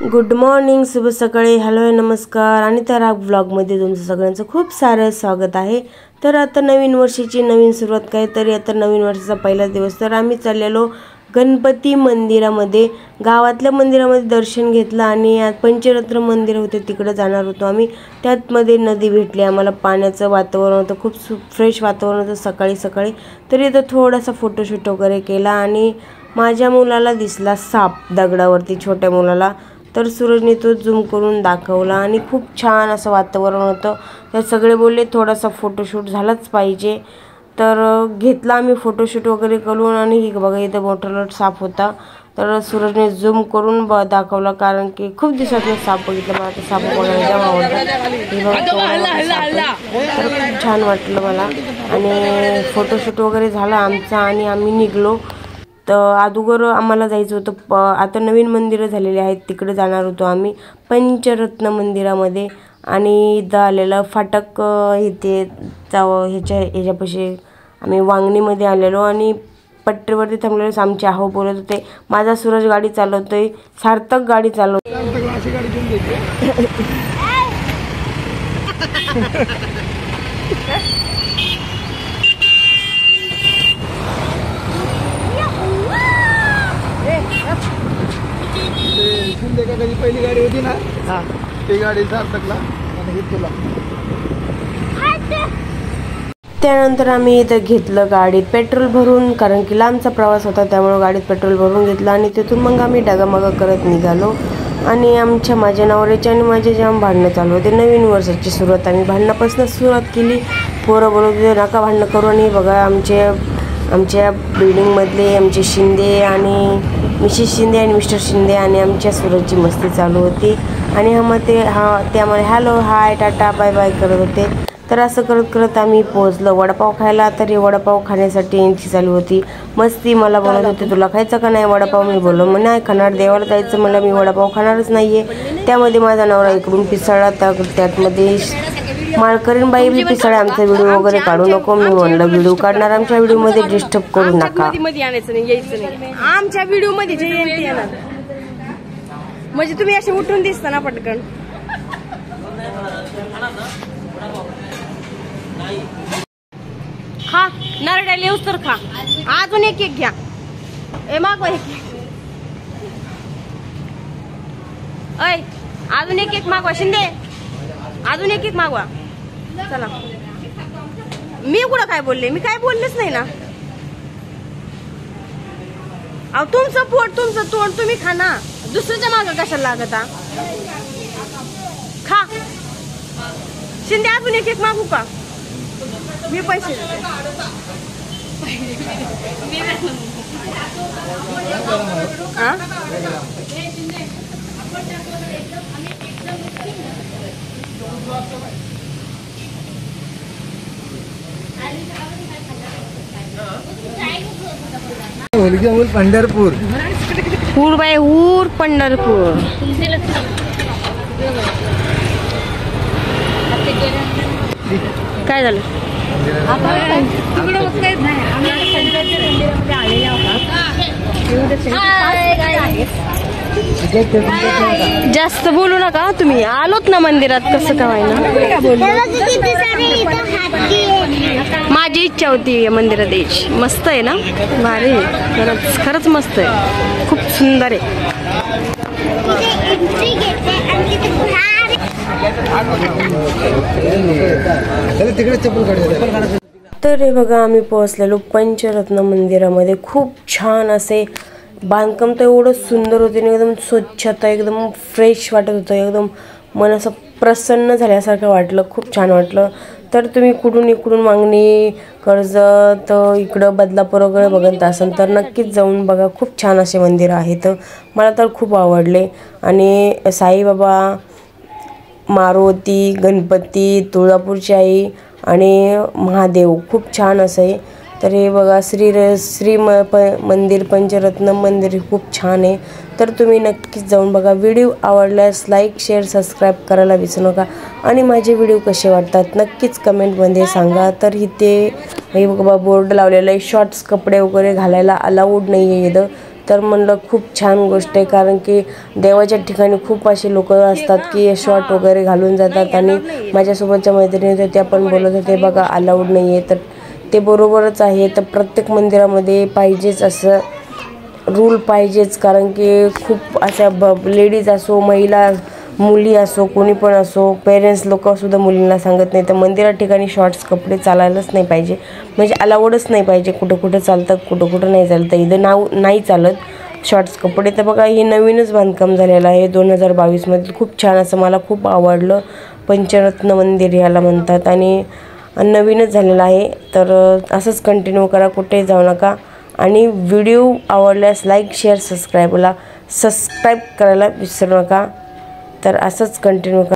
Good morning, शुभ सकाळी, hello नमस्कार आणि तर हा व्लॉगमध्ये तुमचं सगळ्यांचं खूप सारं स्वागत आहे। तर आता नवीन वर्षाची नवीन सुरुवात काय, तरी आता नवीन वर्षाचा पहिला दिवस। तर आम्ही चाललेलो गणपती मंदिरामध्ये, गावातल्या मंदिरामध्ये दर्शन घेतलं आणि पंचरत्न मंदिर होते तिकडे जाणार होतो आम्ही। त्यातमध्ये नदी भेटली आम्हाला, पाण्याचं वातावरण होतं, खूप फ्रेश वातावरण होतं सकाळी सकाळी। तर इथं थोडासा फोटोशूट वगैरे केला आणि माझ्या मुलाला दिसला साप दगडावरती, छोट्या मुलाला। तर सूरजने तो झूम करून दाखवला आणि खूप छान असं वातावरण होतं। तर सगळे बोलले थोडासा फोटोशूट झालाच पाहिजे। तर घेतला आम्ही फोटोशूट वगैरे करून आणि बघा इथं मोठा साप होता। तर सूरजने झूम करून दाखवला, कारण की खूप दिवसातून साप बघितला, मला ते साप बघायला जाम आवडतात। तर खूप छान वाटलं मला आणि फोटोशूट वगैरे झाला आमचा आणि आम्ही निघलो। तर अगोदर आम्हाला जायचं होतं, आता नवीन मंदिरं झालेली आहेत तिकडे जाणार होतो आम्ही पंचरत्न मंदिरामध्ये। आणि इथं आलेलं फाटक इथे ह्याच्यापाशी आम्ही वांगणीमध्ये आलेलो आणि पट्टीवरती थांबलेलो। आमचे आहो बोलत होते, माझा सूरज गाडी चालवतोय, सार्थक गाडी चालवतोय। कधी पहिली गाडी होती ना, ती गाडी सार्थकला आता घेतला। त्यानंतर आम्ही इथं घेतलं गाडीत पेट्रोल भरून, कारण की लांबचा प्रवास होता त्यामुळे गाडीत पेट्रोल भरून घेतलं आणि तिथून मग आम्ही डगामगा करत निघालो। आणि माझ्या नवऱ्याचे आणि माझे जाम भांडणं चालू होते। नवीन वर्षाची सुरुवात आम्ही भांडणापासून सुरुवात केली। पोरं बोलत होते नका भांडणं करू, आणि बघा आमच्या बिल्डिंगमधले आमचे शिंदे आणि मिसेस शिंदे आणि मिस्टर शिंदे आणि आमच्या सूरजची मस्ती चालू होती। आणि ते आम्हाला hello hi tata bye bye करत होते। तर असं करत करत आम्ही पोहोचलो वडापाव खायला। तर वडापाव खाण्यासाठी यांची चालू होती मस्ती। मला बोलत होते तुला खायचं का नाही वडापाव, मी बोललो मग नाही खाणार, देवाला जायचं मला, मी वडापाव खाणारच नाही आहे। त्यामध्ये माझा नवरा इकडून पिसळला, त्यातमध्ये माळकरीण बाई बी पिसळे, आमचा व्हिडिओ वगैरे काढू नको। मी म्हणलं व्हिडिओ काढणार, आमच्या व्हिडिओमध्ये डिस्टर्ब करू नका, आमच्या व्हिडिओ मध्ये जयंती येणार म्हणजे तुम्ही असे उठून दिसता ना पटकन। खा नारळ येऊस तर खा, अजून एक एक घ्या, ए मागवा एक, ऐ अजून एक एक मागवा, शिंदे अजून एक एक मागवा। चला मी कुठं काय बोलले, मी काय बोललेच नाही ना। अहो तुमचं पोट तुमचं तोंड तुम्ही खा ना, दुसऱ्याच्या मागं कशाला लागता। खा शिंदे, अजून एक एक मागू का, मी पैसे पंढरपूर पूर बाय ऊर पंढरपूर। काय झालं, जास्त बोलू नका तुम्ही, आलोत ना मंदिरात, कसं काय ना। माझी इच्छा होती या मंदिरात यायची, मस्त आहे ना, भारी खरंच खरंच मस्त आहे, खूप सुंदर आहे। तर हे बघा आम्ही पोहोचलेलो पंचरत्न मंदिरामध्ये। खूप छान असे बांधकाम, तर एवढं सुंदर होते, एकदम स्वच्छता, एकदम फ्रेश वाटत होतं, एकदम मन असं प्रसन्न झाल्यासारखं वाटलं, खूप छान वाटलं। तर तुम्ही कुठून इकडून वांगणी कर्जत इकडं बदलापूर वगैरे बघत असाल तर नक्कीच जाऊन बघा, खूप छान असे मंदिर आहेत, मला तर खूप आवडले। आणि साईबाबा, मारुती, गणपती, तुळजापूरची आई आणि महादेव खूप छान असे। तर हे बघा श्री मंदिर पंचरत्न मंदिर खूप छान आहे। तर तुम्ही नक्कीच जाऊन बघा। व्हिडिओ आवडल्यास लाईक शेअर सबस्क्राईब करायला विसरू नका आणि माझे व्हिडिओ कसे वाटतात नक्कीच कमेंटमध्ये सांगा। तर इथे हे बघा बोर्ड लावलेला आहे, शॉर्ट्स कपडे वगैरे घालायला अलाउड नाही आहे इथं। तर म्हणलं खूप छान गोष्ट आहे, कारण की देवाच्या ठिकाणी खूप असे लोक असतात की शॉर्ट वगैरे घालून जातात. आणि माझ्यासोबतच्या मैत्रिणी होत्या त्या पण बोलत होते बघा अलाउड नाही आहे, तर ते बरोबरच आहे. तर प्रत्येक मंदिरामध्ये पाहिजेच असं रूल पाहिजेच, कारण की खूप अशा लेडीज असो, महिला, मुली असो, कोणी पण असो, पेरेंट्स लोकसुद्धा मुलींना सांगत नाही तर मंदिरात ठिकाणी शॉर्ट्स कपडे चालायलाच नाही पाहिजे, म्हणजे अलाउडच नाही पाहिजे. कुठं कुठं चालतात, कुठं कुठं नाही चालतं. इथं नाही चालत शॉर्ट्स कपडे. तर बघा हे नवीनच बांधकाम झालेलं आहे 2022मध्ये. खूप छान असं मला खूप आवडलं. पंचरत्न मंदिर ह्याला म्हणतात आणि नवीनच झालेलं आहे. तर असंच कंटिन्यू करा, कुठेही जाऊ नका. आणि व्हिडिओ आवडल्यास लाईक, शेअर, सबस्क्राईब करायला विसरू नका. तर असंच कंटिन्यू करा.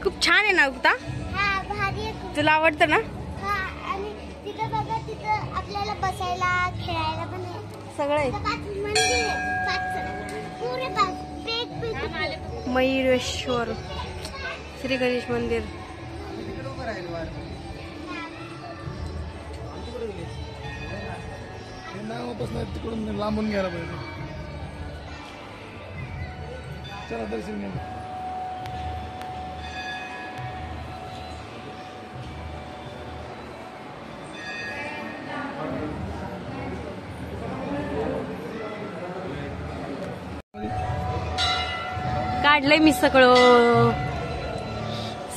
खूप छान आहे ना उगता. तुला आवडतं ना? आणि तिथं बघा, तिथं आपल्याला बसायला खेळायला पण सगळं आहे. मयुरेश्वर श्री गणेश मंदिर. तिकडून लांबून घ्यायला पाहिजे. चला दर्शन घ्या. काढलंय मी सगळं.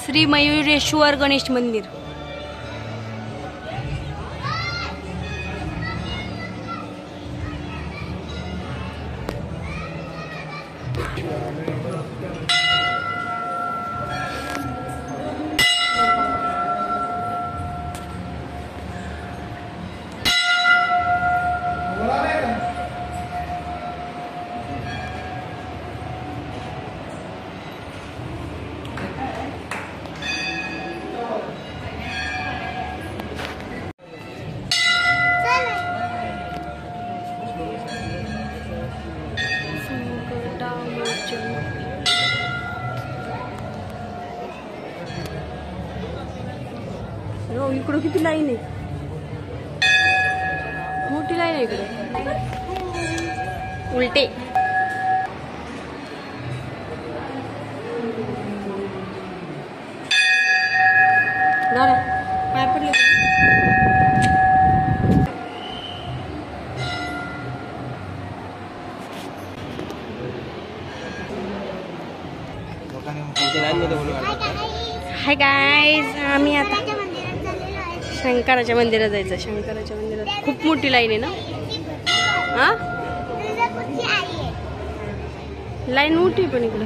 श्री मयुरेश्वर गणेश मंदिर. हो, इकडं किती लाईन आहे, मोठी लाईन आहे इकडे. उलटे पाय पडले. हाय गाईज, आम्ही आता शंकराच्या मंदिरात जायचं. शंकराच्या मंदिरात खूप मोठी लाईन आहे ना. हा, लाईन मोठी पण इकडं.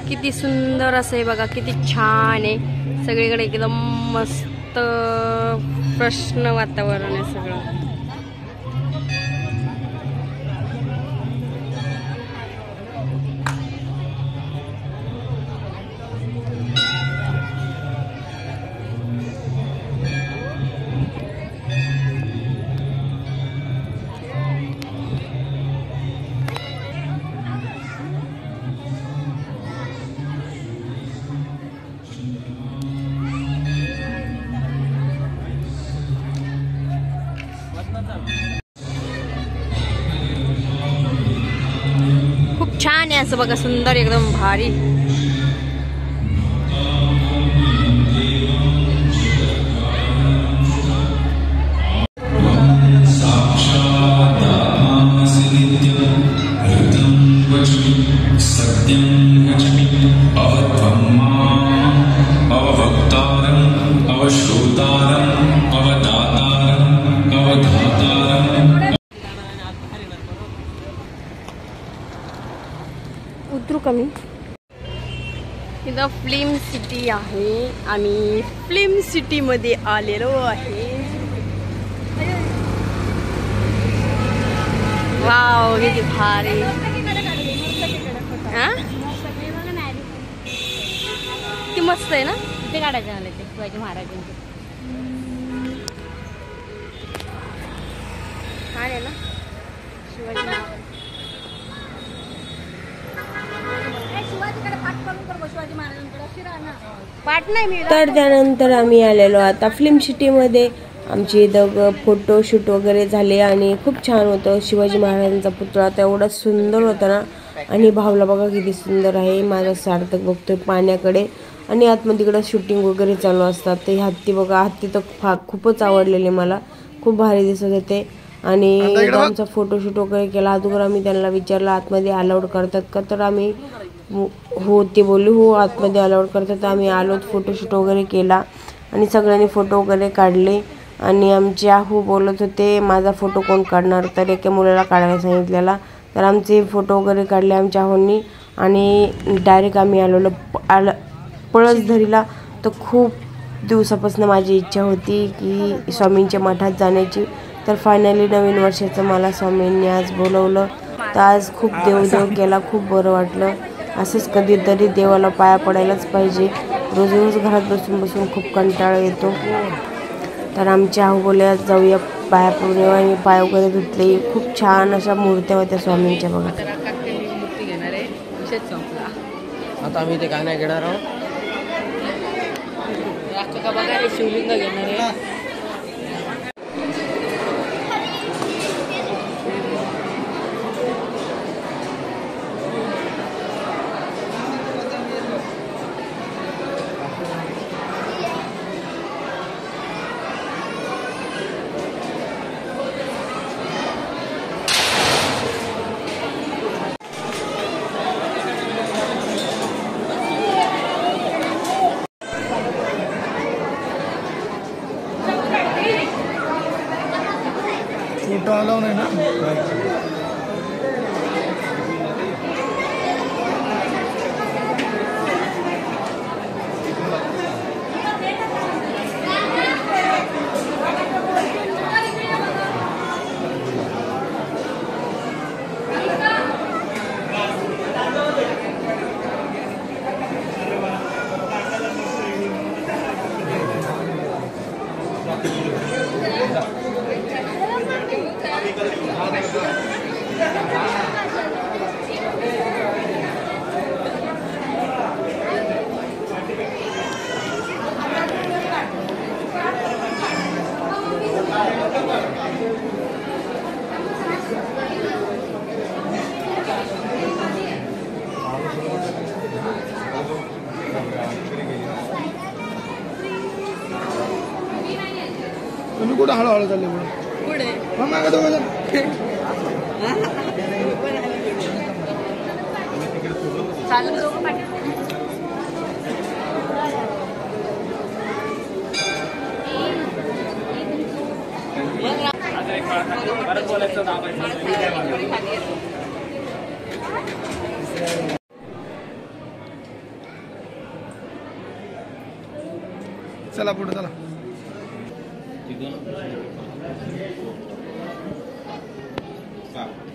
किती सुंदर असं आहे बघा, किती छान आहे. सगळीकडे एकदम मस्त प्रसन्न वातावरण आहे सगळं. मस्त बघा, सुंदर एकदम भारी. उतरू कमी. इथं फिल्म सिटी आहे आणि फिल्म सिटी मध्ये आलेलो आहे. वाव किती भारी. किती मस्त आहे ना. ते काढायचं मला ते शिवाजी महाराजांचे. छान आहे ना शिवाजी महाराज. पाठ नाही मी. तर त्यानंतर आम्ही आलेलो आता फिल्म सिटीमध्ये. आमची इथं फोटोशूट वगैरे झाले आणि खूप छान होतं. शिवाजी महाराजांचा पुतळा तर एवढा सुंदर होता ना. आणि भावला बघा किती सुंदर आहे. माझा सार्थक बघतोय पाण्याकडे आणि आतमध्ये तिकडं शूटिंग वगैरे चालू असतात. ते हत्ती बघा, हत्ती तर खूपच आवडलेले मला, खूप भारी दिसत होते. आणि आमचा फोटोशूट वगैरे केला. अगोदर आम्ही त्यांना विचारलं आतमध्ये अलाउड करतात का, तर आम्ही हो ते बोलले हो आतमध्ये अलाउड करतात. तर आम्ही आलो, फोटोशूट वगैरे केला आणि सगळ्यांनी फोटो वगैरे काढले. आणि आमचे आहू बोलत होते माझा फोटो कोण काढणार, तर एका मुलाला काढायला सांगितलेला. तर आमचे फोटो वगैरे काढले आमच्या आहूंनी आणि डायरेक्ट आम्ही आलो पळसधरीला. तर खूप दिवसापासून माझी इच्छा होती की स्वामींच्या मठात जाण्याची. तर फायनली नवीन वर्षाचं मला स्वामींनी आज बोलवलं. तर आज खूप देवदेव केला, खूप बरं वाटलं. असंच कधीतरी देवाला पाया पडायलाच पाहिजे. रोज रोज घरात बसून बसून खूप कंटाळा येतो. तर आमच्या आहू बोलल्या जाऊया पाया पडून येऊ. आणि पाय वगैरे धुतले. खूप छान अशा मूर्त्या होत्या स्वामींच्या बघा. मूर्ती घेणार आहे. विषय संपला. आता आम्ही ते गाणं घेणार आहोत. का बघा रे, शिवलिंग घेणार आहे. फोटो आला नाही ना. तुम्ही कुठं हळूहळू चालले पुढे? हा मागा दोघं. चला पुढे चला. Stop.